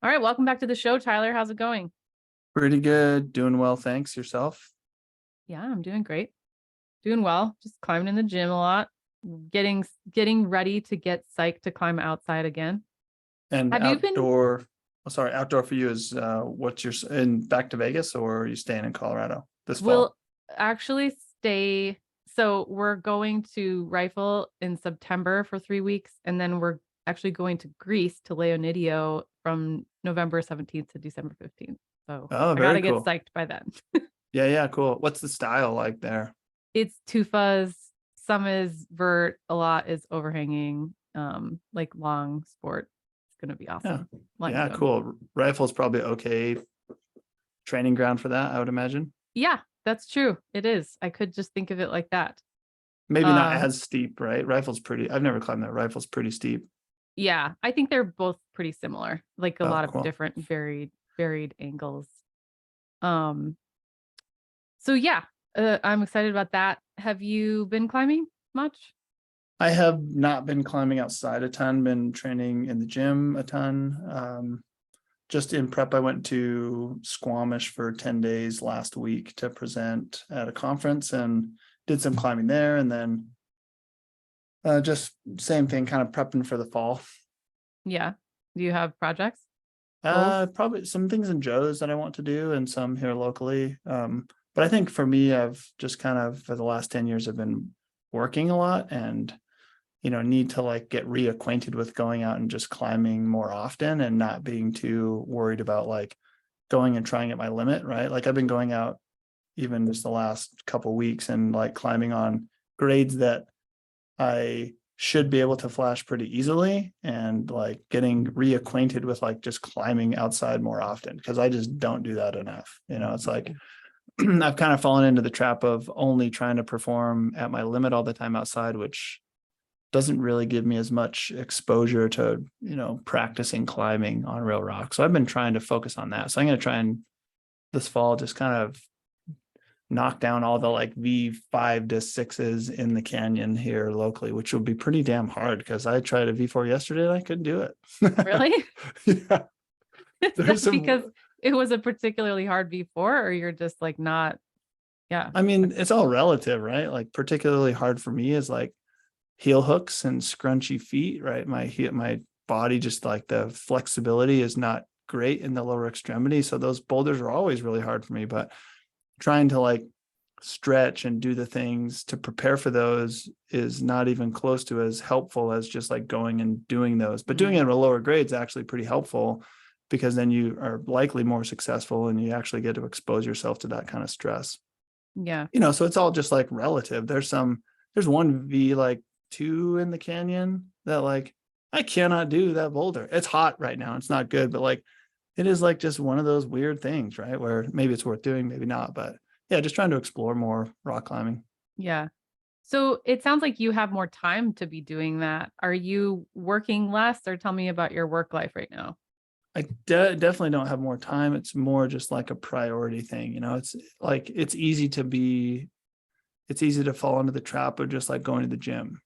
All right, welcome back to the show, Tyler. How's it going? Pretty good. Doing well. Thanks. Yourself? Yeah, I'm doing great. Doing well. Just climbing in the gym a lot. Getting ready to get psyched to climb outside again. And Have you been? outdoor for you is what's your in back to Vegas, or are you staying in Colorado this We'll fall? actually stay. So we're going to Rifle in September for 3 weeks, and then we're actually going to Greece to Leonidio from November 17th to December 15th. So Oh, I gotta very get cool. psyched by then. Yeah, yeah, cool. What's the style like there? It's tufas. Some is vert, a lot is overhanging, like long sport. It's gonna be Yeah. awesome. Line to Yeah, go. cool. Rifle's probably okay training ground for that, I would imagine. Yeah, that's true. It is. I could just think of it like that. Maybe not Uh as steep, right? Rifle's pretty. I've never climbed that. Rifle's pretty steep. yeah, I think they're both pretty similar, like a Oh, lot of cool. different varied angles. Um, so yeah, I'm excited about that. Have you been climbing much? I have not been climbing outside a ton, been training in the gym a ton. Just in prep, I went to Squamish for 10 days last week to present at a conference and did some climbing there. And then just same thing, kind of prepping for the fall. Yeah. Do you have projects? Goals? Probably some things in Joe's that I want to do and some here locally. But I think for me, I've just kind of for the last 10 years, I've been working a lot and need to like get reacquainted with going out and just climbing more often and not being too worried about like going and trying at my limit, right? Like I've been going out even just the last couple weeks and like climbing on grades that I should be able to flash pretty easily and like getting reacquainted with like just climbing outside more often because I just don't do that enough. It's like I've kind of fallen into the trap of only trying to perform at my limit all the time outside, which doesn't really give me as much exposure to, practicing climbing on real rock. So I've been trying to focus on that. So I'm going to try and this fall just kind of knock down all the like V5 to 6s in the canyon here locally, which will be pretty damn hard because I tried a V4 yesterday and I couldn't do it. Really? Yeah. That's because it was a particularly hard V4, or you're just like not, yeah. I mean, it's all relative, right? Like particularly hard for me is like heel hooks and scrunchy feet, right? My body, just like the flexibility is not great in the lower extremity. So those boulders are always really hard for me, but trying to like stretch and do the things to prepare for those is not even close to as helpful as just like going and doing those. But doing it at a lower grade is actually pretty helpful because then you are likely more successful and you actually get to expose yourself to that kind of stress. Yeah. So it's all just like relative. There's one V2 in the canyon that like I cannot do that boulder. It's hot right now. It's not good, but like it is like just one of those weird things, right? Where maybe it's worth doing, maybe not. But yeah, just trying to explore more rock climbing. Yeah. So it sounds like you have more time to be doing that. Are you working less, or tell me about your work life right now? I definitely don't have more time. It's more just like a priority thing. It's like it's easy to fall into the trap of just like going to the gym.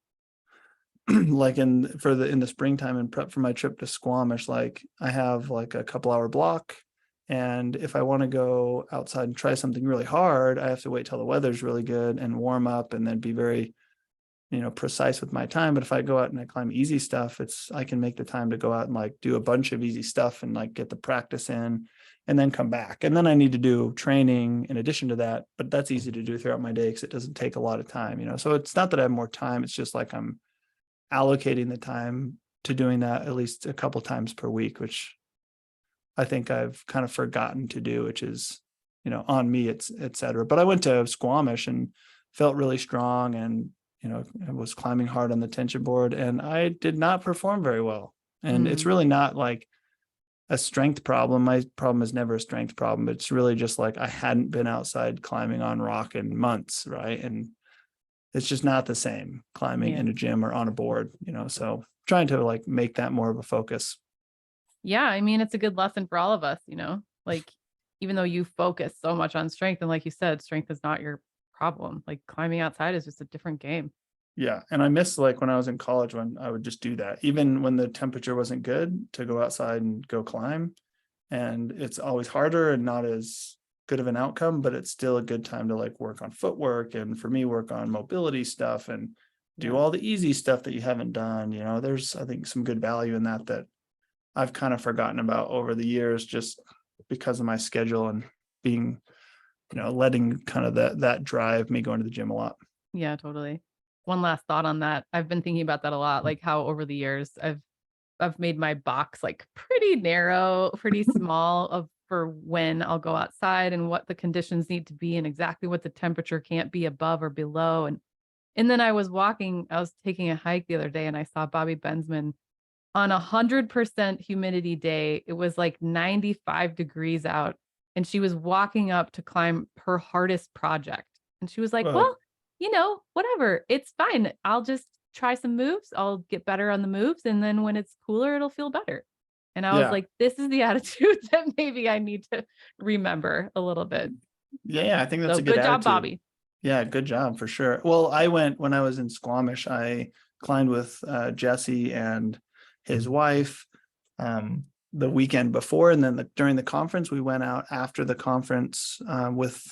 Like in the springtime and prep for my trip to Squamish, like I have like a couple hour block. And if I want to go outside and try something really hard, I have to wait till the weather's really good and warm up and then be very, precise with my time. But if I go out and I climb easy stuff, I can make the time to go out and like do a bunch of easy stuff and like get the practice in and then come back. And then I need to do training in addition to that, but that's easy to do throughout my day because it doesn't take a lot of time. So it's not that I have more time. It's just like I'm allocating the time to doing that at least a couple times per week, which I think I've kind of forgotten to do, which is, on me, it's et cetera. But I went to Squamish and felt really strong and, I was climbing hard on the tension board and I did not perform very well. And it's really not like a strength problem. My problem is never a strength problem. It's really just like I hadn't been outside climbing on rock in months, right? And it's just not the same climbing in a gym or on a board, so trying to like make that more of a focus. Yeah, I mean, it's a good lesson for all of us, like even though you focus so much on strength, and like you said, strength is not your problem. Like climbing outside is just a different game. Yeah. And I miss like when I was in college when I would just do that, even when the temperature wasn't good, to go outside and go climb. and it's always harder and not as good of an outcome, but it's still a good time to like work on footwork, and for me, work on mobility stuff and do Yeah. all the easy stuff that you haven't done. There's, I think, some good value in that I've kind of forgotten about over the years, just because of my schedule and being, letting kind of that drive me going to the gym a lot. Yeah, totally. One last thought on that. I've been thinking about that a lot, like how over the years I've made my box like pretty narrow, pretty small of for when I'll go outside and what the conditions need to be and exactly what the temperature can't be above or below. And then I was taking a hike the other day and I saw Bobby Bensman on 100% humidity day. It was like 95 degrees out and she was walking up to climb her hardest project. And she was like, Well, well, whatever. It's fine. I'll just try some moves. I'll get better on the moves. And then when it's cooler, it'll feel better. And I was yeah, like, this is the attitude that maybe I need to remember a little bit. yeah, I think that's So a good good job, attitude. Bobby. Yeah, good job for sure. Well, I went when I was in Squamish. I climbed with Jesse and his wife the weekend before, and then during the conference, we went out after the conference with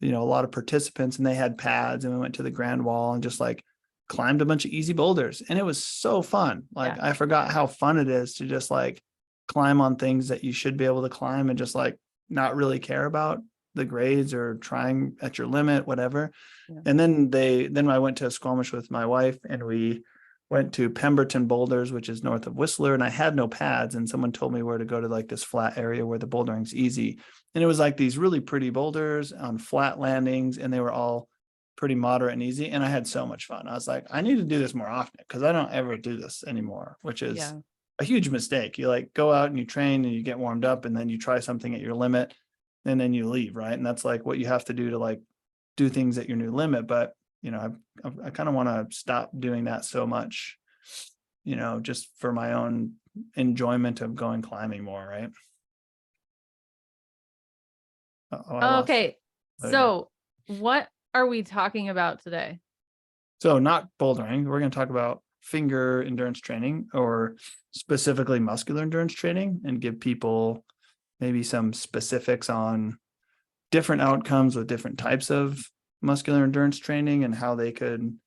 a lot of participants, and they had pads, and we went to the Grand Wall and just like climbed a bunch of easy boulders, and it was so fun. Like Yeah. I forgot how fun it is to just like climb on things that you should be able to climb and just like not really care about the grades or trying at your limit, whatever. Yeah. And then I went to Squamish with my wife, and we went to Pemberton Boulders, which is north of Whistler. And I had no pads, and someone told me where to go to like this flat area where the bouldering's easy. And it was like these really pretty boulders on flat landings, and they were all pretty moderate and easy. And I had so much fun. I was like, I need to do this more often because I don't ever do this anymore, which is Yeah. a huge mistake. You like go out and you train and you get warmed up, and then you try something at your limit, and then you leave, right? And that's like what you have to do to like do things at your new limit. But I kind of want to stop doing that so much, just for my own enjoyment of going climbing more, right? Oh, I lost you. Okay. There you go. So what are we talking about today? So not bouldering. We're going to talk about finger endurance training, or specifically muscular endurance training, and give people maybe some specifics on different outcomes with different types of muscular endurance training, and how they could,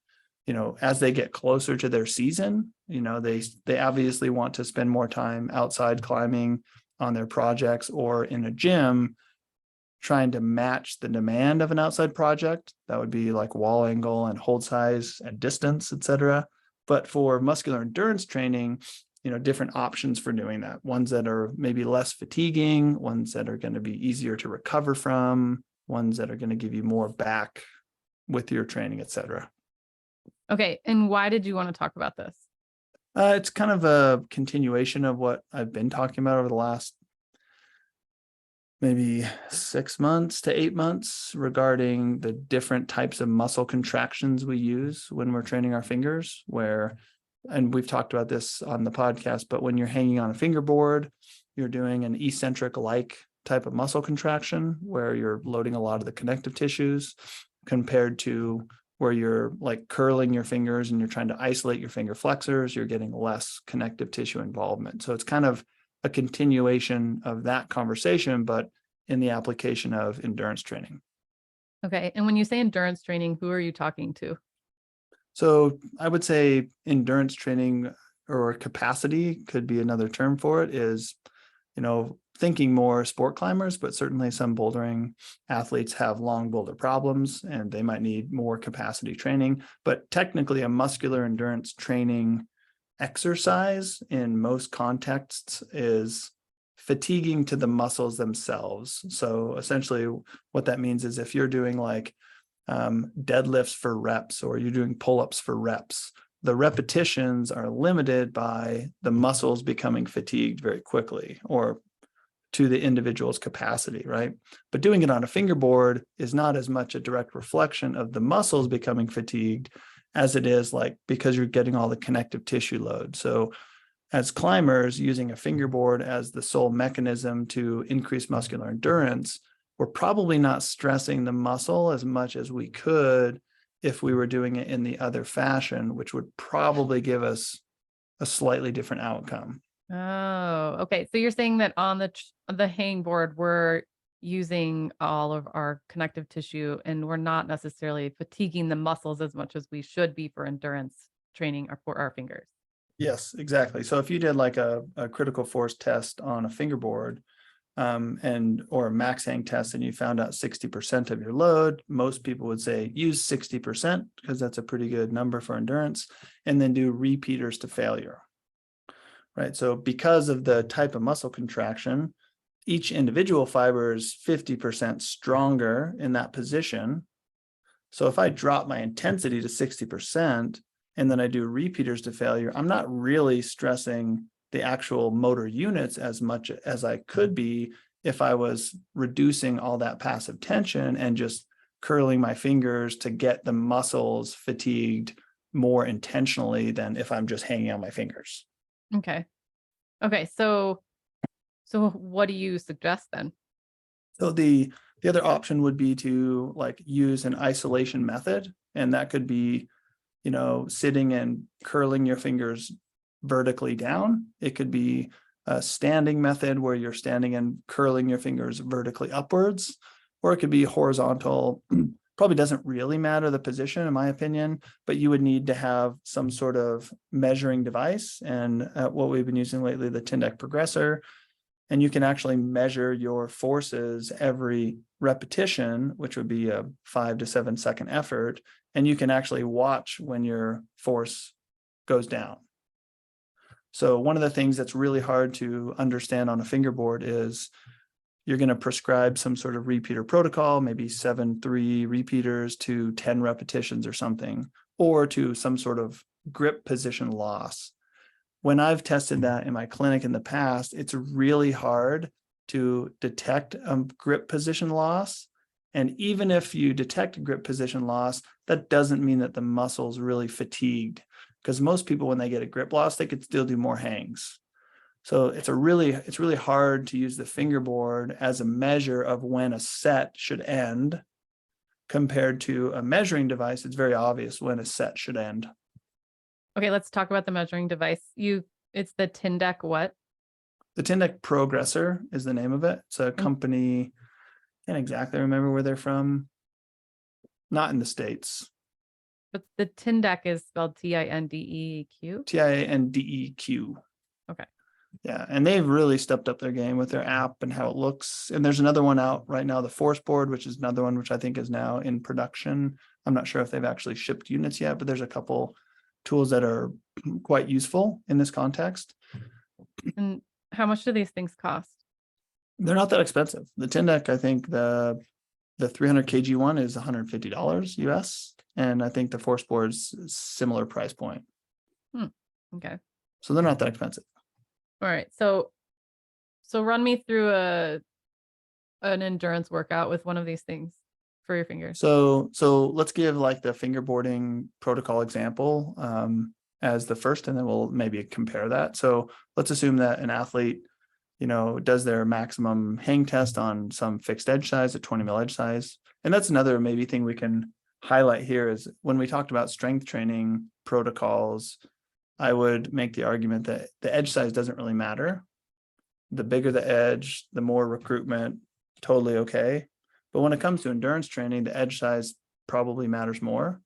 as they get closer to their season, they obviously want to spend more time outside climbing on their projects or in a gym trying to match the demand of an outside project. That would be like wall angle and hold size and distance, etc. But for muscular endurance training, different options for doing that. Ones that are maybe less fatiguing, ones that are going to be easier to recover from, ones that are going to give you more back with your training, etc. Okay. And why did you want to talk about this? It's kind of a continuation of what I've been talking about over the last maybe 6 months to 8 months regarding the different types of muscle contractions we use when we're training our fingers, and we've talked about this on the podcast, but when you're hanging on a fingerboard, you're doing an eccentric like type of muscle contraction where you're loading a lot of the connective tissues, compared to where you're like curling your fingers and you're trying to isolate your finger flexors, you're getting less connective tissue involvement. So it's kind of a continuation of that conversation, but in the application of endurance training. Okay. And when you say endurance training, who are you talking to? So I would say endurance training, or capacity could be another term for it, is, thinking more sport climbers, but certainly some bouldering athletes have long boulder problems and they might need more capacity training. But technically, a muscular endurance training exercise in most contexts is fatiguing to the muscles themselves. So essentially what that means is if you're doing like deadlifts for reps, or you're doing pull-ups for reps, the repetitions are limited by the muscles becoming fatigued very quickly, or to the individual's capacity, right? But doing it on a fingerboard is not as much a direct reflection of the muscles becoming fatigued as it is like because you're getting all the connective tissue load. So as climbers, using a fingerboard as the sole mechanism to increase muscular endurance, we're probably not stressing the muscle as much as we could if we were doing it in the other fashion, which would probably give us a slightly different outcome. Oh, okay. So you're saying that on the hang board, we're using all of our connective tissue and we're not necessarily fatiguing the muscles as much as we should be for endurance training for our fingers. Yes, exactly. So if you did like a critical force test on a fingerboard, and or a max hang test, and you found out 60% of your load, most people would say use 60% because that's a pretty good number for endurance, and then do repeaters to failure. Right. So because of the type of muscle contraction, each individual fiber is 50% stronger in that position. So if I drop my intensity to 60% and then I do repeaters to failure, I'm not really stressing the actual motor units as much as I could be if I was reducing all that passive tension and just curling my fingers to get the muscles fatigued more intentionally than if I'm just hanging on my fingers. Okay. Okay. So what do you suggest then? So the other option would be to like use an isolation method, and that could be, sitting and curling your fingers vertically down. It could be a standing method where you're standing and curling your fingers vertically upwards, or it could be horizontal. Probably doesn't really matter the position, in my opinion, but you would need to have some sort of measuring device. And what we've been using lately, the Tindeq Progressor, and you can actually measure your forces every repetition, which would be a 5 to 7 second effort, and you can actually watch when your force goes down. So one of the things that's really hard to understand on a fingerboard is you're going to prescribe some sort of repeater protocol, maybe 7-3 repeaters to 10 repetitions or something, or to some sort of grip position loss. When I've tested that in my clinic in the past, it's really hard to detect a grip position loss. And even if you detect a grip position loss, that doesn't mean that the muscle's really fatigued, because most people, when they get a grip loss, they could still do more hangs. So it's really hard to use the fingerboard as a measure of when a set should end, compared to a measuring device. It's very obvious when a set should end. Okay, let's talk about the measuring device. It's the Tindeq what? The Tindeq Progressor is the name of it. It's a And company, can't exactly remember where they're from. Not in the States. but the Tindeq is spelled Tindeq. Tindeq. Okay. Yeah, and they've really stepped up their game with their app and how it looks. And there's another one out right now, the Force Board, which is another one which I think is now in production. I'm not sure if they've actually shipped units yet, but there's a couple tools that are quite useful in this context. And how much do these things cost? They're not that expensive. The Tindeq, I think the 300 kg one is $150 US, and I think the Force Board's similar price point. Okay. So they're not that expensive. All right. So run me through an endurance workout with one of these things for your fingers. So let's give like the fingerboarding protocol example as the first, and then we'll maybe compare that. So let's assume that an athlete, does their maximum hang test on some fixed edge size, a 20 mil edge size. And that's another maybe thing we can highlight here is when we talked about strength training protocols, I would make the argument that the edge size doesn't really matter. The bigger the edge, the more recruitment, totally okay. But when it comes to endurance training, the edge size probably matters more,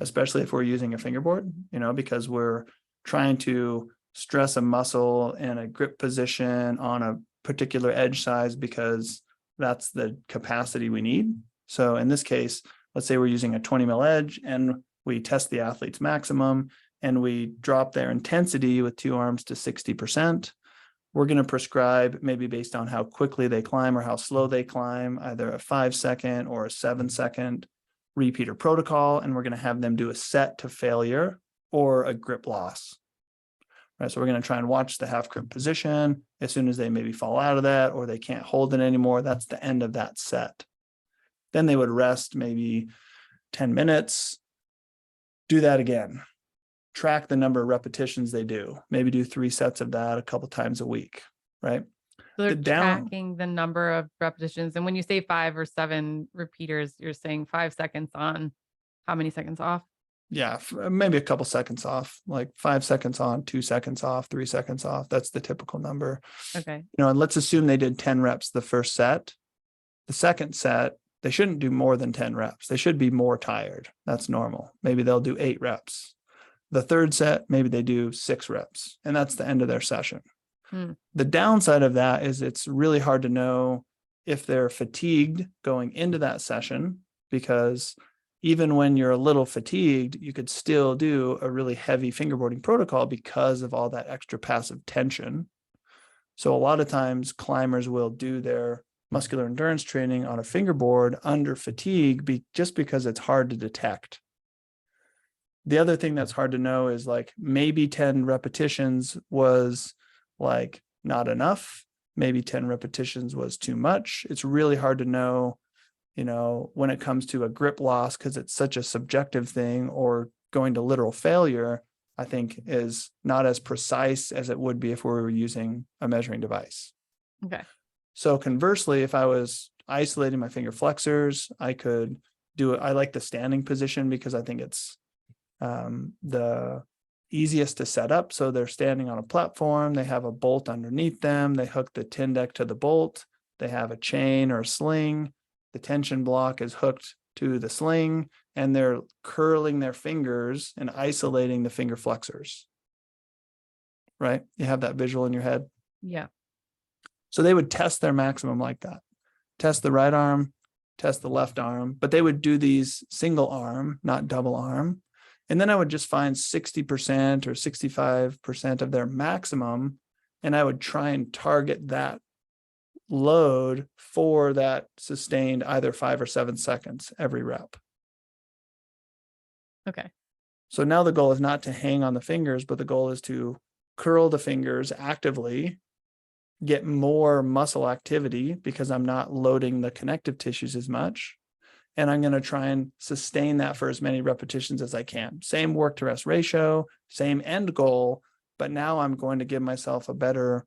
especially if we're using a fingerboard, because we're trying to stress a muscle in a grip position on a particular edge size because that's the capacity we need. So in this case, let's say we're using a 20 mil edge and we test the athlete's maximum and we drop their intensity with two arms to 60%. We're going to prescribe, maybe based on how quickly they climb or how slow they climb, either a 5-second or a 7-second repeater protocol. And we're going to have them do a set to failure or a grip loss. Right. So we're going to try and watch the half grip position. As soon as they maybe fall out of that or they can't hold it anymore, that's the end of that set. Then they would rest maybe 10 minutes, do that again. Track the number of repetitions they do, maybe do 3 sets of that a couple times a week, right? So they're tracking the number of repetitions. And when you say 5 or 7 repeaters, you're saying 5 seconds on, how many seconds off? Yeah, maybe a couple seconds off, like 5 seconds on, 2 seconds off, 3 seconds off. That's the typical number. Okay. And let's assume they did 10 reps the first set. The second set, they shouldn't do more than 10 reps. They should be more tired. That's normal. Maybe they'll do 8 reps. The third set, maybe they do 6 reps, and that's the end of their session. The downside of that is it's really hard to know if they're fatigued going into that session, because even when you're a little fatigued, you could still do a really heavy fingerboarding protocol because of all that extra passive tension. So a lot of times climbers will do their muscular endurance training on a fingerboard under fatigue just because it's hard to detect. The other thing that's hard to know is like maybe 10 repetitions was like not enough. Maybe 10 repetitions was too much. It's really hard to know, when it comes to a grip loss, because it's such a subjective thing, or going to literal failure, I think is not as precise as it would be if we were using a measuring device. Okay. So conversely, if I was isolating my finger flexors, I could do it. I like the standing position because I think it's the easiest to set up. So they're standing on a platform, they have a bolt underneath them, they hook the Tindeq to the bolt, they have a chain or a sling, the tension block is hooked to the sling, and they're curling their fingers and isolating the finger flexors. Right? You have that visual in your head? Yeah. So they would test their maximum like that. Test the right arm, test the left arm, but they would do these single arm, not double arm. And then I would just find 60% or 65% of their maximum, and I would try and target that load for that sustained either 5 or 7 seconds every rep. Okay. So now the goal is not to hang on the fingers, but the goal is to curl the fingers actively, get more muscle activity because I'm not loading the connective tissues as much. And I'm going to try and sustain that for as many repetitions as I can. Same work to rest ratio, same end goal, but now I'm going to give myself a better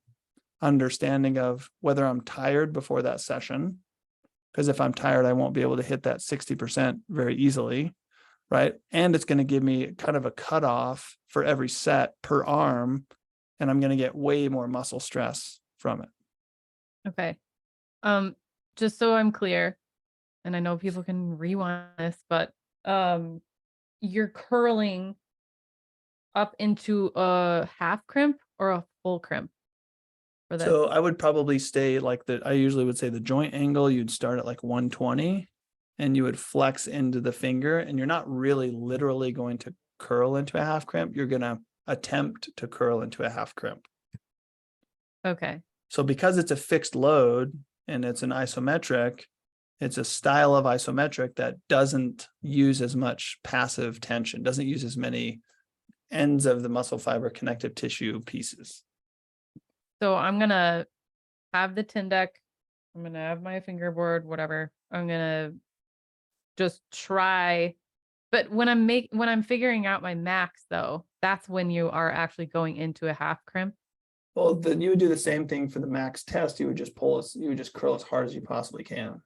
understanding of whether I'm tired before that session. Because if I'm tired, I won't be able to hit that 60% very easily, right? And it's going to give me kind of a cutoff for every set per arm, and I'm going to get way more muscle stress from it. Okay. Just so I'm clear, and I know people can rewind this, but you're curling up into a half crimp or a full crimp for this? So I would probably stay like I usually would say the joint angle, you'd start at like 120 and you would flex into the finger, and you're not really literally going to curl into a half crimp. You're going to attempt to curl into a half crimp. Okay. So because it's a fixed load and it's an isometric, it's a style of isometric that doesn't use as much passive tension, doesn't use as many ends of the muscle fiber connective tissue pieces. So I'm going to have the Tindeq. I'm going to have my fingerboard, whatever. I'm going to just try. But when I'm figuring out my max though, that's when you are actually going into a half crimp. Well, then you would do the same thing for the max test. You would just curl as hard as you possibly can.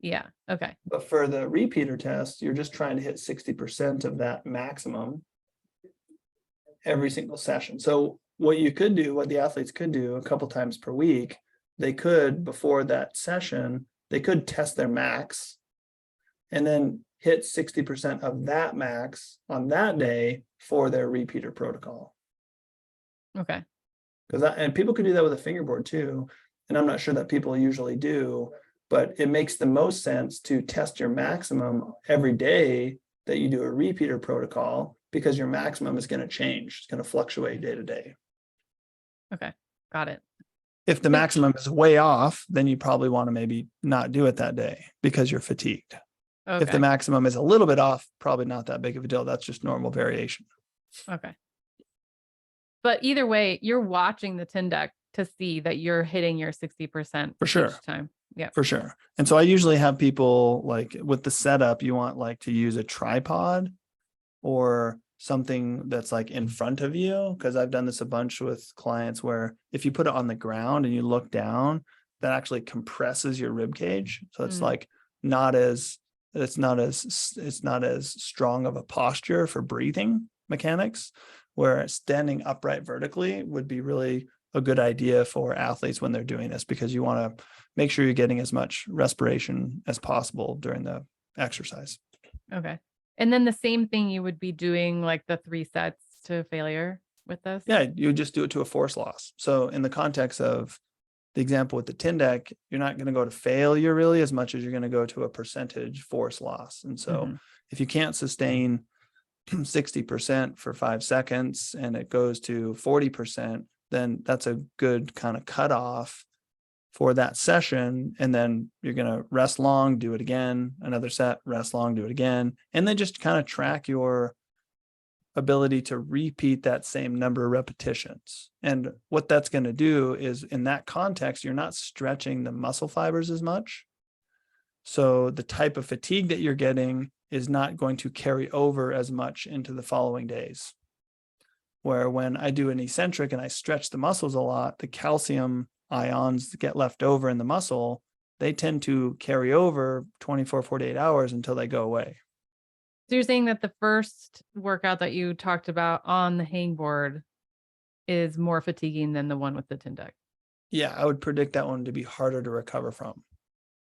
Yeah. Okay. But for the repeater test, you're just trying to hit 60% of that maximum every single session. So what the athletes could do a couple times per week, they could, before that session, they could test their max and then hit 60% of that max on that day for their repeater protocol. Okay. And people could do that with a fingerboard too. And I'm not sure that people usually do, but it makes the most sense to test your maximum every day that you do a repeater protocol, because your maximum is going to change. It's going to fluctuate day to day. Okay. Got it. If the maximum is way off, then you probably want to maybe not do it that day because you're fatigued. Okay. If the maximum is a little bit off, probably not that big of a deal. That's just normal variation. Okay. But either way, you're watching the Tindeq to see that you're hitting your 60% For sure. each time. Yeah. For sure. And so I usually have people, like with the setup, you want like to use a tripod or something that's like in front of you, because I've done this a bunch with clients where if you put it on the ground and you look down, that actually compresses your rib cage. So it's like not as It's not as strong of a posture for breathing mechanics, where standing upright vertically would be really a good idea for athletes when they're doing this, because you want to make sure you're getting as much respiration as possible during the exercise. Okay. And then the same thing you would be doing like the 3 sets to failure with this? Yeah, you would just do it to a force loss. So in the context of the example with the Tindeq, you're not going to go to failure really as much as you're going to go to a percentage force loss. And so if you can't sustain 60% for 5 seconds and it goes to 40%, then that's a good kind of cutoff for that session. And then you're going to rest long, do it again, another set, rest long, do it again. And then just kind of track your ability to repeat that same number of repetitions. And what that's going to do is, in that context, you're not stretching the muscle fibers as much. So the type of fatigue that you're getting is not going to carry over as much into the following days. Where when I do an eccentric and I stretch the muscles a lot, the calcium ions that get left over in the muscle, they tend to carry over 24, 48 hours until they go away. So you're saying that the first workout that you talked about on the hangboard is more fatiguing than the one with the Tindeq? Yeah, I would predict that one to be harder to recover from.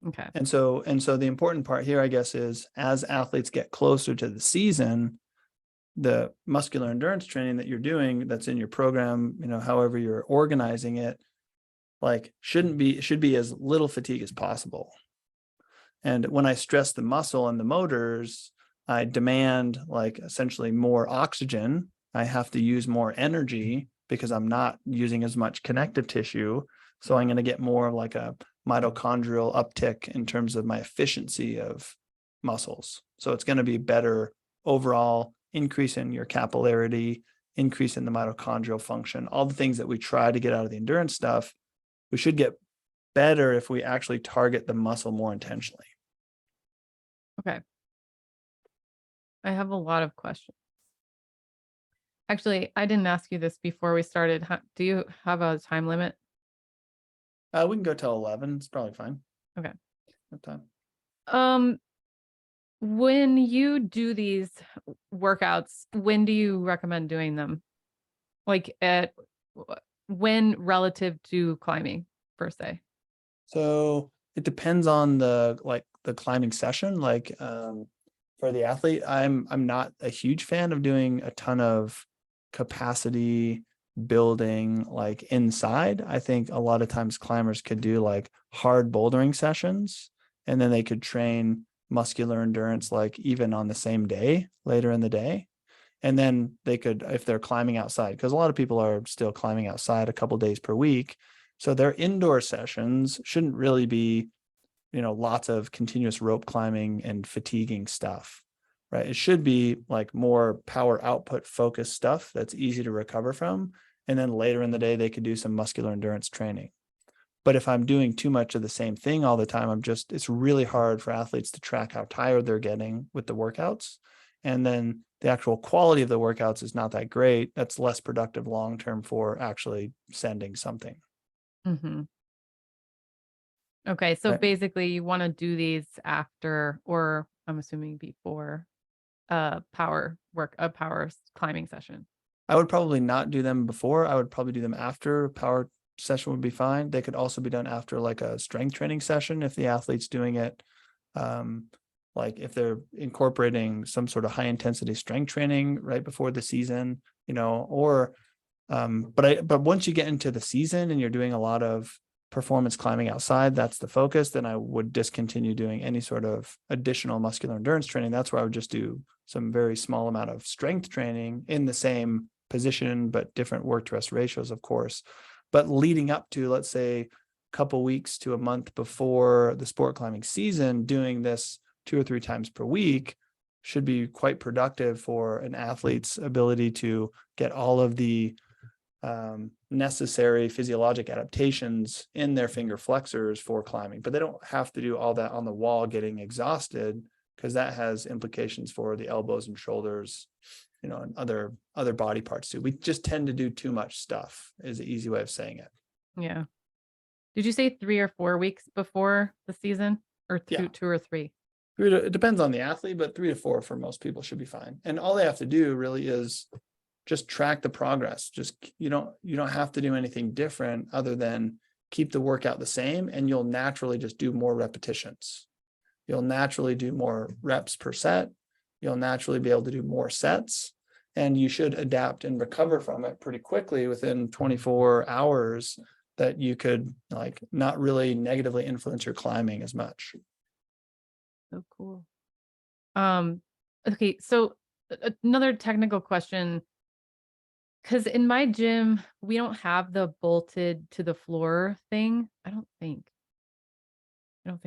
Okay. And so the important part here, I guess, is as athletes get closer to the season, the muscular endurance training that you're doing that's in your program, however you're organizing it, like should be as little fatigue as possible. And when I stress the muscle and the motors, I demand like essentially more oxygen. I have to use more energy because I'm not using as much connective tissue. So I'm going to get more of like a mitochondrial uptick in terms of my efficiency of muscles. So it's going to be better overall, increase in your capillarity, increase in the mitochondrial function, all the things that we try to get out of the endurance stuff. We should get better if we actually target the muscle more intentionally. Okay. I have a lot of questions. Actually, I didn't ask you this before we started. Do you have a time limit? We can go till 11. It's probably fine. Okay. No time. When you do these workouts, when do you recommend doing them? Like when relative to climbing per se? So it depends on the climbing session. For the athlete, I'm not a huge fan of doing a ton of capacity building like inside. I think a lot of times climbers could do like hard bouldering sessions, and then they could train muscular endurance like even on the same day later in the day. And then they could, if they're climbing outside, because a lot of people are still climbing outside a couple days per week. So their indoor sessions shouldn't really be, lots of continuous rope climbing and fatiguing stuff, right? It should be like more power output focused stuff that's easy to recover from. And then later in the day, they could do some muscular endurance training. But if I'm doing too much of the same thing all the time, it's really hard for athletes to track how tired they're getting with the workouts. And then the actual quality of the workouts is not that great. That's less productive long-term for actually sending something. Okay. So Right. basically you want to do these after, or I'm assuming before a power climbing session. I would probably not do them before. I would probably do them after. Power session would be fine. They could also be done after like a strength training session if the athlete's doing it. Like if they're incorporating some sort of high intensity strength training right before the season, but once you get into the season and you're doing a lot of performance climbing outside, that's the focus, then I would discontinue doing any sort of additional muscular endurance training. That's where I would just do some very small amount of strength training in the same position, but different work to rest ratios, of course. But leading up to, let's say, a couple weeks to a month before the sport climbing season, doing this 2 or 3 times per week should be quite productive for an athlete's ability to get all of the necessary physiologic adaptations in their finger flexors for climbing. But they don't have to do all that on the wall getting exhausted, because that has implications for the elbows and shoulders, and other body parts too. We just tend to do too much stuff is the easy way of saying it. Yeah. Did you say 3 or 4 weeks before the season, or two, Yeah. 2 or 3? It depends on the athlete, but 3 to 4 for most people should be fine. And all they have to do really is just track the progress. Just you don't have to do anything different other than keep the workout the same, and you'll naturally just do more repetitions. You'll naturally do more reps per set. You'll naturally be able to do more sets, and you should adapt and recover from it pretty quickly within 24 hours, that you could like not really negatively influence your climbing as much. So cool. Okay, so another technical question, because in my gym, we don't have the bolted to the floor thing. I don't think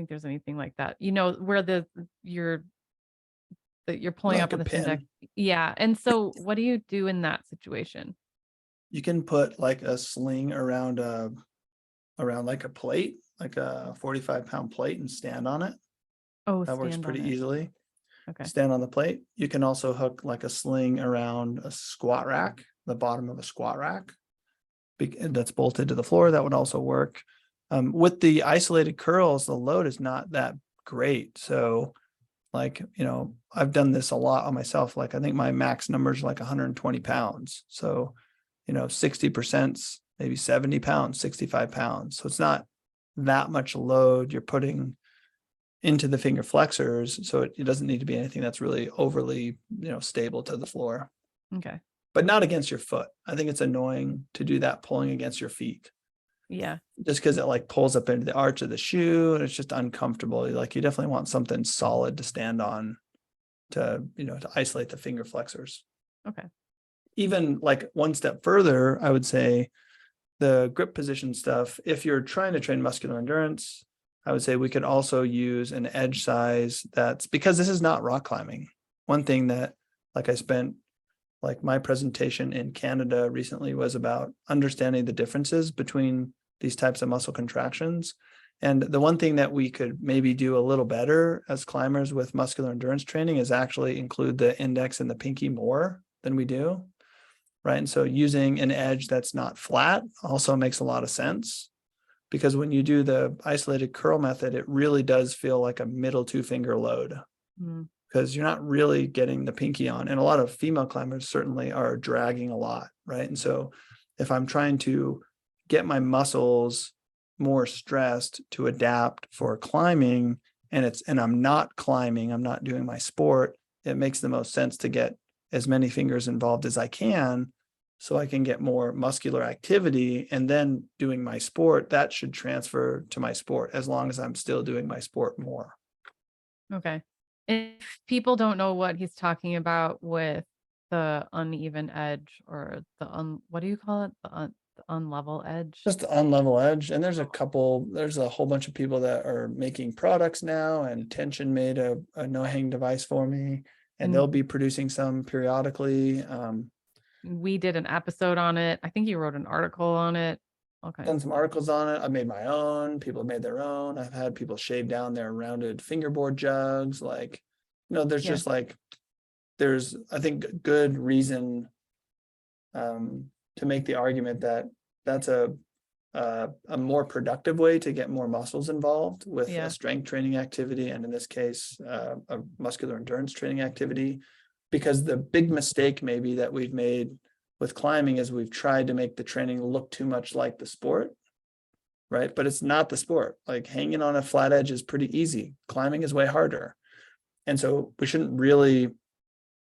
there's anything like that. You know, where you're you're pulling up Like on a the Tindeq. pin, Yeah. And so what do you do in that situation? you can put like a sling around like a plate, like a 45-pound plate, and stand on it. Oh, That works stand on pretty it. easily. Okay. Stand on the plate. You can also hook like a sling around a squat rack, the bottom of a squat rack that's bolted to the floor. That would also work. With the isolated curls, the load is not that great. So like, I've done this a lot on myself. Like I think my max number is like 120 pounds. So, 60%, maybe 70 pounds, 65 pounds. So it's not that much load you're putting into the finger flexors. So it doesn't need to be anything that's really overly, stable to the floor, Okay. but not against your foot. I think it's annoying to do that pulling against your feet, Yeah. just because it like pulls up into the arch of the shoe and it's just uncomfortable. Like you definitely want something solid to stand on to isolate the finger flexors. Okay. Even like one step further, I would say the grip position stuff, if you're trying to train muscular endurance, I would say we could also use an edge size that's, because this is not rock climbing. One thing that like I spent like my presentation in Canada recently was about understanding the differences between these types of muscle contractions. And the one thing that we could maybe do a little better as climbers with muscular endurance training is actually include the index and the pinky more than we do. Right. And so using an edge that's not flat also makes a lot of sense, because when you do the isolated curl method, it really does feel like a middle 2-finger load, Mm. because you're not really getting the pinky on. And a lot of female climbers certainly are dragging a lot. Right. And so if I'm trying to get my muscles more stressed to adapt for climbing, and I'm not climbing, I'm not doing my sport, it makes the most sense to get as many fingers involved as I can, so I can get more muscular activity, and then doing my sport, that should transfer to my sport as long as I'm still doing my sport more. Okay. If people don't know what he's talking about with the uneven edge, or what do you call it? The unlevel edge. Just the unlevel edge. And there's a whole bunch of people that are making products now, and Tension made a no-hang device for me, and they'll And be producing some periodically. we did an episode on it. I think you wrote an article on it. All Done kinds. some articles on it. I made my own. People have made their own. I've had people shave down their rounded fingerboard jugs. Like, there's Yeah. just like, there's, I think, good reason to make the argument that that's a more productive way to get more muscles involved with a Yeah. strength training activity, and in this case, a muscular endurance training activity. Because the big mistake maybe that we've made with climbing is we've tried to make the training look too much like the sport, right? But it's not the sport. Like hanging on a flat edge is pretty easy. Climbing is way harder. And so we shouldn't really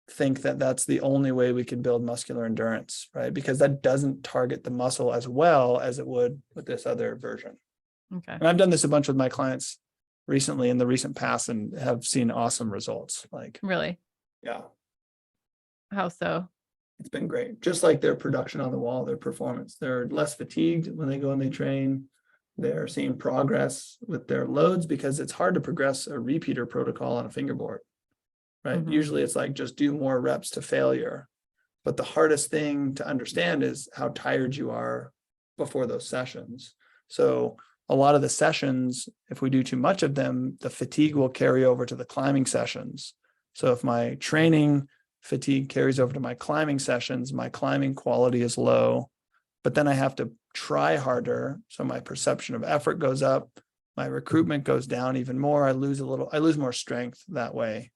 think that that's the only way we can build muscular endurance, right? Because that doesn't target the muscle as well as it would with this other version. Okay. And I've done this a bunch with my clients recently in the recent past and have seen awesome results. Like, Really? yeah, How so? it's been great. Just like their production on the wall, their performance, they're less fatigued when they go and they train. They're seeing progress with their loads, because it's hard to progress a repeater protocol on a fingerboard, right? Mhm. Usually it's like just do more reps to failure. But the hardest thing to understand is how tired you are before those sessions. So a lot of the sessions, if we do too much of them, the fatigue will carry over to the climbing sessions. So if my training fatigue carries over to my climbing sessions, my climbing quality is low, but then I have to try harder. So my perception of effort goes up, my recruitment goes down even more. I lose more strength that way.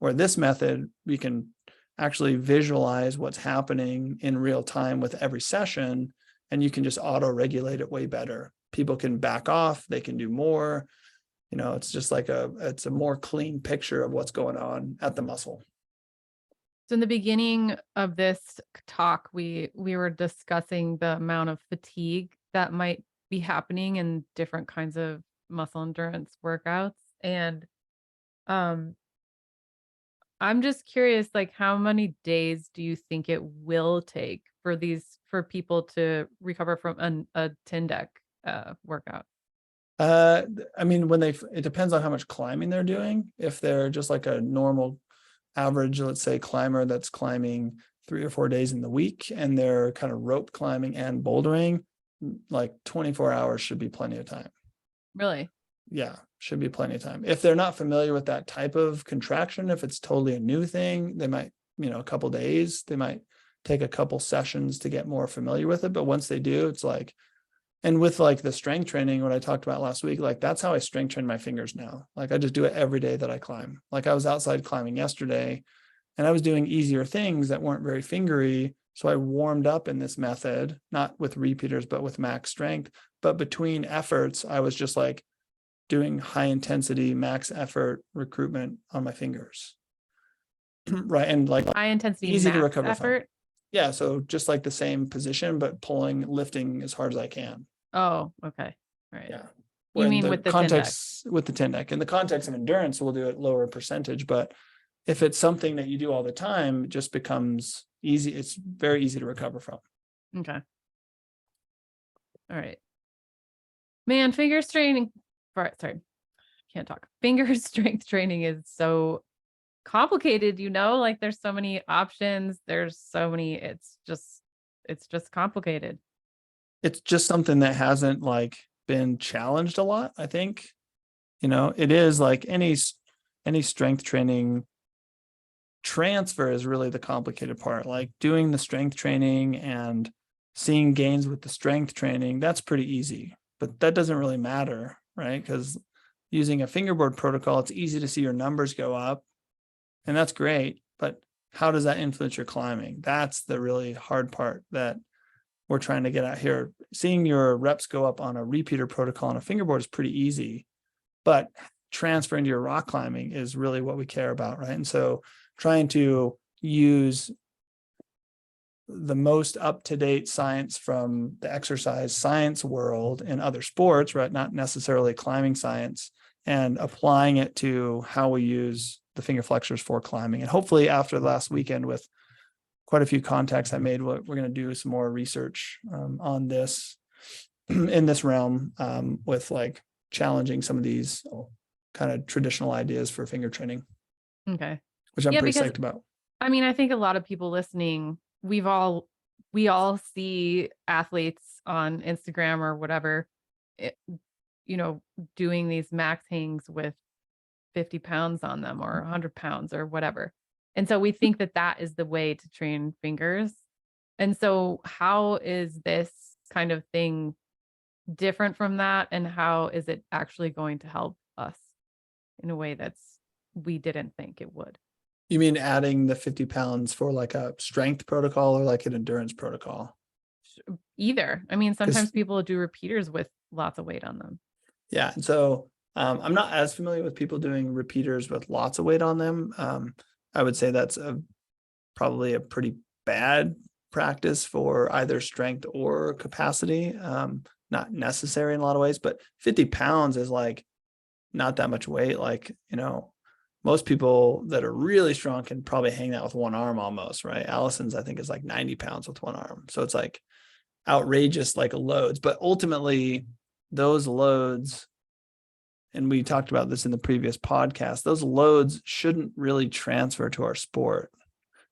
Where this method, we can actually visualize what's happening in real time with every session, and you can just auto-regulate it way better. People can back off, they can do more. It's just like it's a more clean picture of what's going on at the muscle. So in the beginning of this talk, we were discussing the amount of fatigue that might be happening in different kinds of muscle endurance workouts. And um I'm just curious, like, how many days do you think it will take for people to recover from a Tindeq workout? I mean, it depends on how much climbing they're doing. If they're just like a normal average, let's say, climber that's climbing 3 or 4 days in the week, and they're kind of rope climbing and bouldering, like 24 hours should be plenty of time. Really? Yeah, should be plenty of time. If they're not familiar with that type of contraction, if it's totally a new thing, they might, a couple days, they might take a couple sessions to get more familiar with it. But once they do, it's like, and with like the strength training, what I talked about last week, like that's how I strength train my fingers now. Like I just do it every day that I climb. Like I was outside climbing yesterday and I was doing easier things that weren't very fingery. So I warmed up in this method, not with repeaters, but with max strength. But between efforts, I was just like doing high intensity, max effort recruitment on my fingers. Right. And like High intensity easy to max recover from. effort? Yeah. So just like the same position, but lifting as hard as I can. Oh, okay. All right. Yeah. You When mean the with the Tindeq? context with the Tindeq, in the context of endurance, we'll do it lower percentage. But if it's something that you do all the time, it just becomes easy. It's very easy to recover from. Okay. All right. Man, sorry, can't talk. Finger strength training is so complicated, like there's so many options. It's just complicated. It's just something that hasn't like been challenged a lot, I think. It is like any strength training transfer is really the complicated part. Like doing the strength training and seeing gains with the strength training, that's pretty easy, but that doesn't really matter, right? Because using a fingerboard protocol, it's easy to see your numbers go up, and that's great, but how does that influence your climbing? That's the really hard part that we're trying to get at here. Seeing your reps go up on a repeater protocol on a fingerboard is pretty easy, but transferring to your rock climbing is really what we care about, right? And so trying to use the most up-to-date science from the exercise science world and other sports, right? Not necessarily climbing science, and applying it to how we use the finger flexors for climbing. And hopefully after the last weekend with quite a few contacts I made, we're going to do some more research on this in this realm with like challenging some of these kind of traditional ideas for finger training. Okay. Which I'm Yeah, pretty because psyched about. I mean, I think a lot of people listening, we all see athletes on Instagram or whatever, it, doing these max hangs with 50 pounds on them or 100 pounds or whatever. And so we think that that is the way to train fingers. And so how is this kind of thing different from that? And how is it actually going to help us in a way we didn't think it would? You mean adding the 50 pounds for like a strength protocol or like an endurance protocol? Either. I mean, sometimes people do repeaters with lots of weight on them. Yeah. And so I'm not as familiar with people doing repeaters with lots of weight on them. I would say that's probably a pretty bad practice for either strength or capacity. Not necessary in a lot of ways, but 50 pounds is like not that much weight. Like, most people that are really strong can probably hang that with one arm almost, right? Allison's, I think, is like 90 pounds with one arm. So it's like outrageous, like loads. But ultimately, those loads, and we talked about this in the previous podcast, those loads shouldn't really transfer to our sport,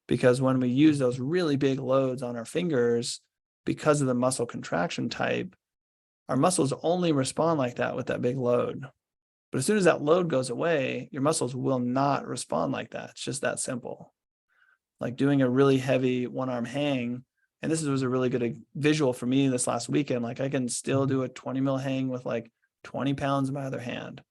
because when we use those really big loads on our fingers, because of the muscle contraction type, our muscles only respond like that with that big load. But as soon as that load goes away, your muscles will not respond like that. It's just that simple. Like doing a really heavy one arm hang. And this was a really good visual for me this last weekend. Like I can still do a 20 mil hang with like 20 pounds in my other hand.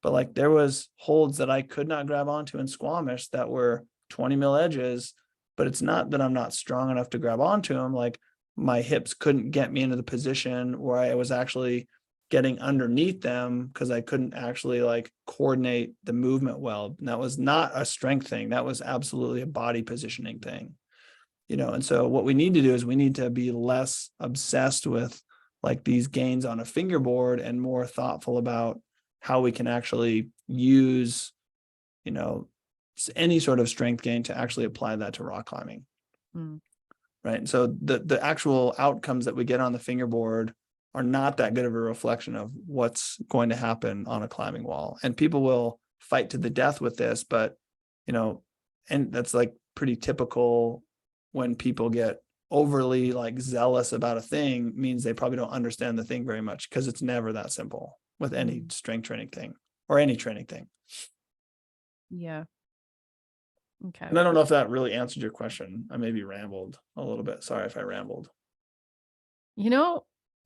But like there was holds that I could not grab onto in Squamish that were 20 mil edges, but it's not that I'm not strong enough to grab onto them. Like my hips couldn't get me into the position where I was actually getting underneath them because I couldn't actually like coordinate the movement well. And that was not a strength thing. That was absolutely a body positioning thing. And so what we need to do is we need to be less obsessed with like these gains on a fingerboard and more thoughtful about how we can actually use, any sort of strength gain to actually apply that to rock climbing. Mm. Right. And so the actual outcomes that we get on the fingerboard are not that good of a reflection of what's going to happen on a climbing wall. And people will fight to the death with this, but, and that's like pretty typical when people get overly like zealous about a thing, means they probably don't understand the thing very much, because it's never that simple with any strength training thing or any training thing. Yeah. Okay. And I don't know if that really answered your question. I maybe rambled a little bit. Sorry if I rambled.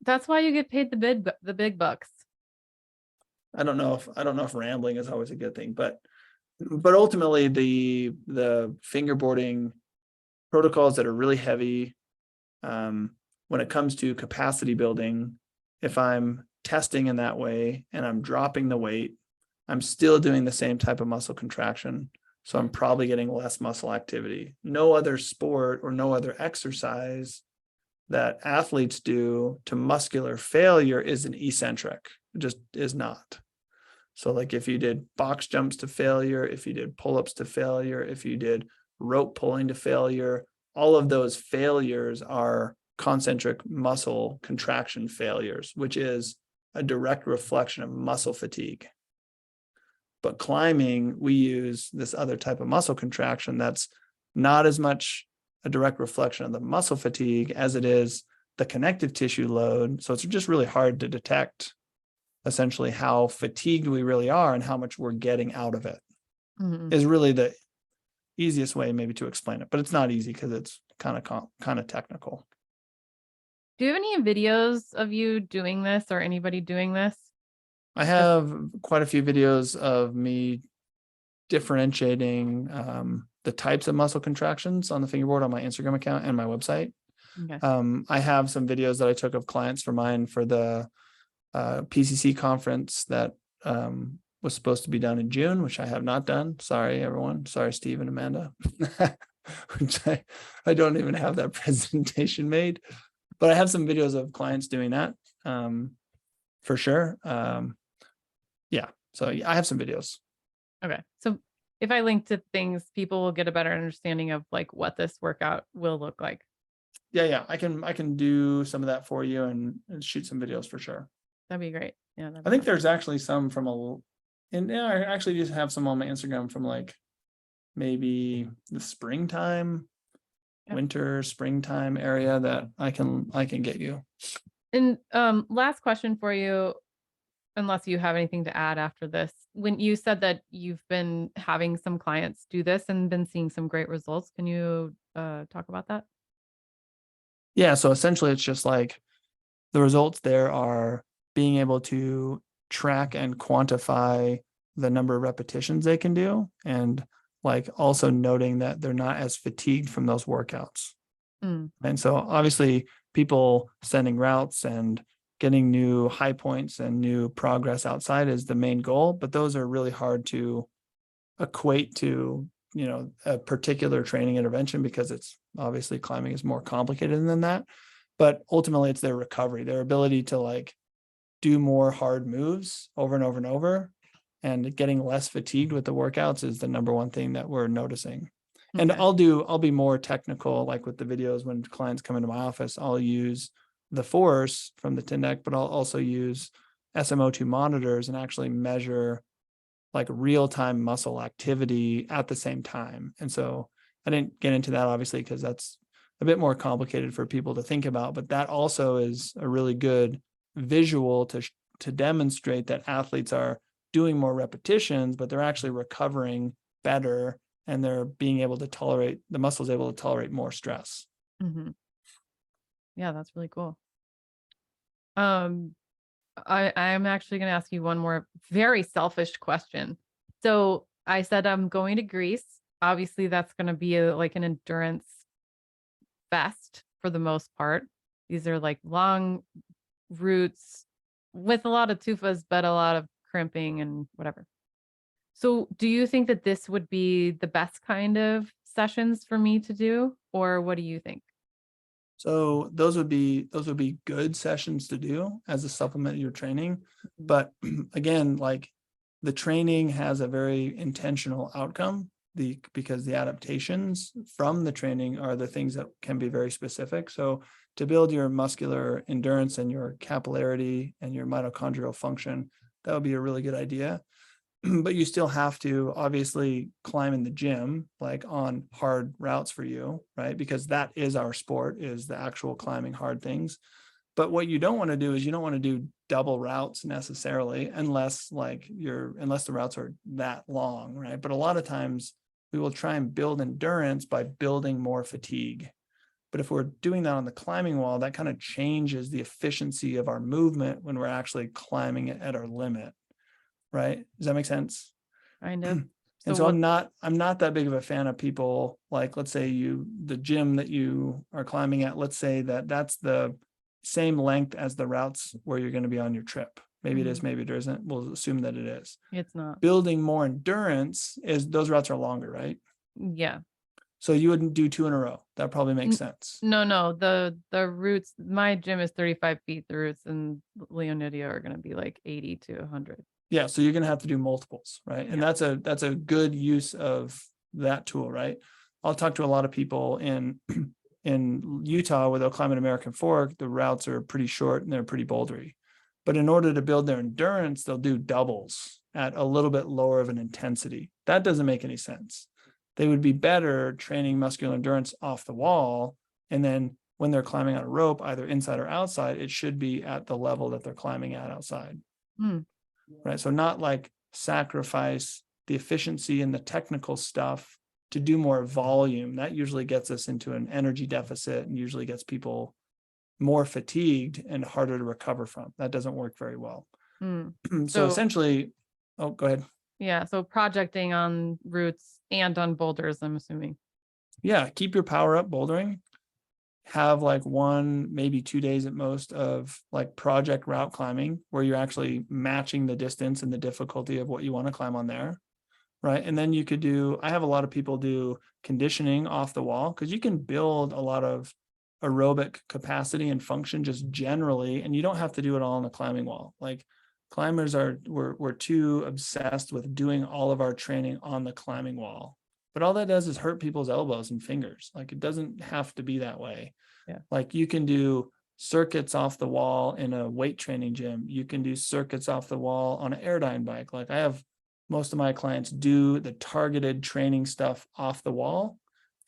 That's why you get paid the big bucks. I don't know if rambling is always a good thing, but ultimately the fingerboarding protocols that are really heavy, when it comes to capacity building, if I'm testing in that way and I'm dropping the weight, I'm still doing the same type of muscle contraction. So I'm probably getting less muscle activity. No other sport or no other exercise that athletes do to muscular failure is an eccentric. It just is not. So like if you did box jumps to failure, if you did pull-ups to failure, if you did rope pulling to failure, all of those failures are concentric muscle contraction failures, which is a direct reflection of muscle fatigue. But climbing, we use this other type of muscle contraction that's not as much a direct reflection of the muscle fatigue as it is the connective tissue load. So it's just really hard to detect essentially how fatigued we really are and how much we're getting out of it. Mm-hmm. Is really the easiest way maybe to explain it, but it's not easy because it's kind of technical. Do you have any videos of you doing this or anybody doing this? I have quite a few videos of me differentiating the types of muscle contractions on the fingerboard on my Instagram account and my website. Okay. I have some videos that I took of clients for mine for the PCC conference that was supposed to be done in June, which I have not done. Sorry, everyone. Sorry, Steve and Amanda. Which I don't even have that presentation made, but I have some videos of clients doing that for sure. Yeah, so I have some videos. Okay. So if I link to things, people will get a better understanding of like what this workout will look like. Yeah, I can do some of that for you and shoot some videos for sure. That'd be great. Yeah, I think there's actually some from I actually just have some on my Instagram from like maybe the springtime, winter, springtime area that I can get you. And last question for you, unless you have anything to add after this. When you said that you've been having some clients do this and been seeing some great results, can you talk about that? Yeah, so essentially it's just like the results there are being able to track and quantify the number of repetitions they can do, and like also noting that they're not as fatigued from those workouts. And so obviously people sending routes and getting new high points and new progress outside is the main goal, but those are really hard to equate to, a particular training intervention, because it's obviously climbing is more complicated than that. But ultimately it's their recovery, their ability to like do more hard moves over and over and over, and getting less fatigued with the workouts is the number one thing that we're noticing. Okay. And I'll be more technical, like with the videos when clients come into my office, I'll use the force from the Tindeq, but I'll also use SMO2 monitors and actually measure like real-time muscle activity at the same time. And so I didn't get into that obviously because that's a bit more complicated for people to think about, but that also is a really good visual to demonstrate that athletes are doing more repetitions, but they're actually recovering better, and they're being able to tolerate, the muscle's able to tolerate more stress. Mm-hmm. Yeah, that's really cool. I'm actually going to ask you one more very selfish question. So I said I'm going to Greece. Obviously, that's going to be like an endurance fest for the most part. These are like long routes with a lot of tufas, but a lot of crimping and whatever. So do you think that this would be the best kind of sessions for me to do? Or what do you think? So those would be good sessions to do as a supplement to your training. But again, like the training has a very intentional outcome, because the adaptations from the training are the things that can be very specific. So to build your muscular endurance and your capillarity and your mitochondrial function, that would be a really good idea. But you still have to obviously climb in the gym, like on hard routes for you, right? Because that is our sport, is the actual climbing hard things. But what you don't want to do is you don't want to do double routes necessarily, unless the routes are that long, right? But a lot of times we will try and build endurance by building more fatigue. But if we're doing that on the climbing wall, that kind of changes the efficiency of our movement when we're actually climbing it at our limit. Right? Does that make sense? Kind of. And So so what? I'm not that big of a fan of people, like, let's say the gym that you are climbing at, let's say that's the same length as the routes where you're going to be on your trip. Maybe it is, maybe it isn't. We'll assume that it is. It's not. Building more endurance is those routes are longer, right? Yeah. So you wouldn't do 2 in a row. That probably makes sense. No. The routes, my gym is 35 feet. The routes in Leonidio are going to be like 80 to 100. Yeah, so you're going to have to do multiples, right? And Yeah. that's a good use of that tool, right? I'll talk to a lot of people in in Utah where they'll climb an American Fork. The routes are pretty short and they're pretty bouldery. But in order to build their endurance, they'll do doubles at a little bit lower of an intensity. That doesn't make any sense. They would be better training muscular endurance off the wall. And then when they're climbing on a rope, either inside or outside, it should be at the level that they're climbing at outside. Right? So not like sacrifice the efficiency and the technical stuff to do more volume. That usually gets us into an energy deficit and usually gets people more fatigued and harder to recover from. That doesn't work very well. So So essentially, oh, go ahead. yeah, so projecting on routes and on boulders, I'm assuming. Yeah, keep your power up bouldering. Have like 1, maybe 2 days at most of like project route climbing where you're actually matching the distance and the difficulty of what you want to climb on there. Right. And then you could I have a lot of people do conditioning off the wall, because you can build a lot of aerobic capacity and function just generally, and you don't have to do it all on the climbing wall. Like climbers we're too obsessed with doing all of our training on the climbing wall. But all that does is hurt people's elbows and fingers. Like it doesn't have to be that way. Yeah. Like you can do circuits off the wall in a weight training gym. You can do circuits off the wall on an Airdyne bike. Like I have most of my clients do the targeted training stuff off the wall.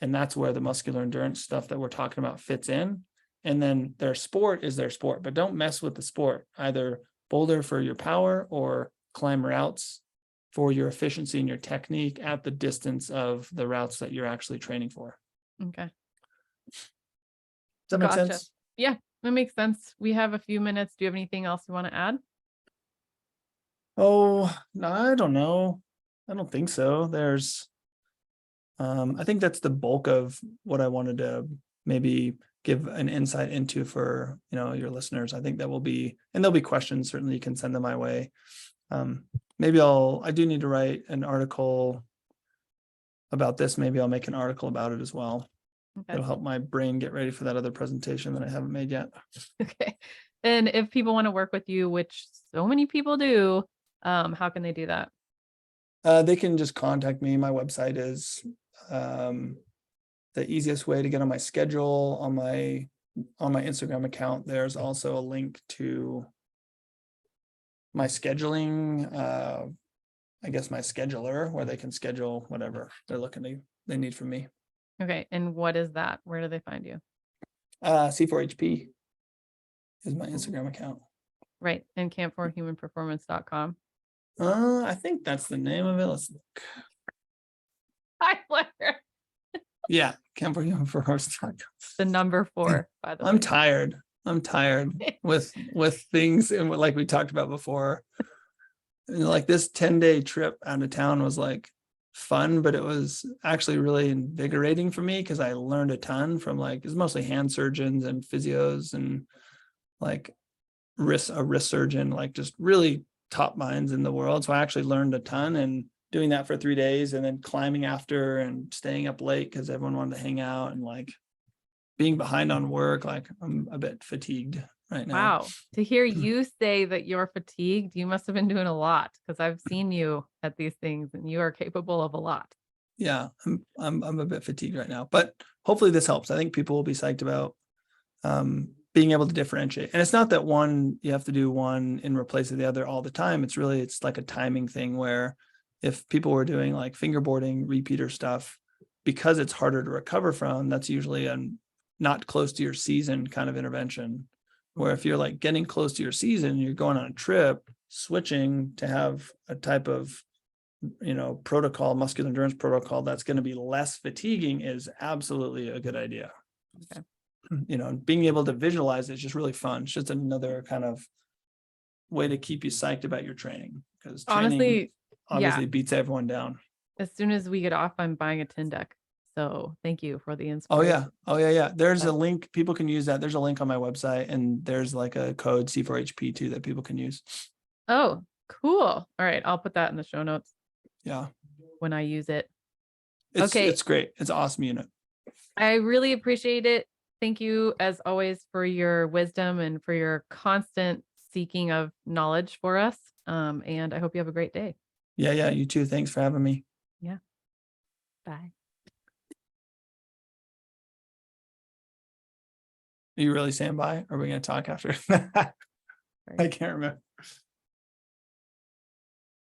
And that's where the muscular endurance stuff that we're talking about fits in. And then their sport is their sport, but don't mess with the sport. Either boulder for your power or climb routes for your efficiency and your technique at the distance of the routes that you're actually training for. Okay. Does that make sense? Yeah, that makes sense. We have a few minutes. Do you have anything else you want to add? Oh, no, I don't know. I don't think so. I think that's the bulk of what I wanted to maybe give an insight into for, your listeners. I think that will be, and there'll be questions. Certainly you can send them my way. Maybe I do need to write an article about this. Maybe I'll make an article about it as well. Okay. It'll help my brain get ready for that other presentation that I haven't made yet. Okay. And if people want to work with you, which so many people do, how can they do that? They can just contact me. My website is the easiest way to get on my schedule. On my Instagram account, there's also a link to my scheduling, I guess my scheduler, where they can schedule whatever they need from me. Okay. And what is that? Where do they find you? C4HP is my Instagram account. Right. And camp4humanperformance.com. I think that's the name of it. Let's look. Tyler. Yeah, camp4humanperformance.com. The number 4, by the way. I'm tired. I'm tired with things, and like we talked about before. And like this 10-day trip out of town was like fun, but it was actually really invigorating for me because I learned a ton from like, it's mostly hand surgeons and physios and like a wrist surgeon, like just really top minds in the world. So I actually learned a ton, and doing that for 3 days and then climbing after and staying up late because everyone wanted to hang out and like being behind on work. Like I'm a bit fatigued right now. Wow. To hear you say that you're fatigued, you must have been doing a lot, because I've seen you at these things and you are capable of a lot. Yeah, I'm a bit fatigued right now, but hopefully this helps. I think people will be psyched about being able to differentiate. And it's not that one, you have to do one in replace of the other all the time. It's really, it's like a timing thing where if people were doing like fingerboarding, repeater stuff, because it's harder to recover from, that's usually a not close to your season kind of intervention. Where if you're like getting close to your season, you're going on a trip, switching to have a type of, protocol, muscular endurance protocol that's going to be less fatiguing is absolutely a good idea. Okay. Being able to visualize it is just really fun. It's just another kind of way to keep you psyched about your training, because training Honestly, yeah. obviously beats everyone down. As soon as we get off, I'm buying a Tindeq. So thank you for the Oh inspiration. yeah. Oh yeah. There's a link. People can use that. There's a link on my website, and there's like a code C4HP too that people can use. Oh, cool. All right. I'll put that in the show notes Yeah. when I use it. It's Okay. it's great. It's an awesome unit. I really appreciate it. Thank you, as always, for your wisdom and for your constant seeking of knowledge for us. And I hope you have a great day. Yeah. Yeah. You too. Thanks for having me. Yeah. Bye. Are you really saying bye? Or are we going to talk after? I can't remember.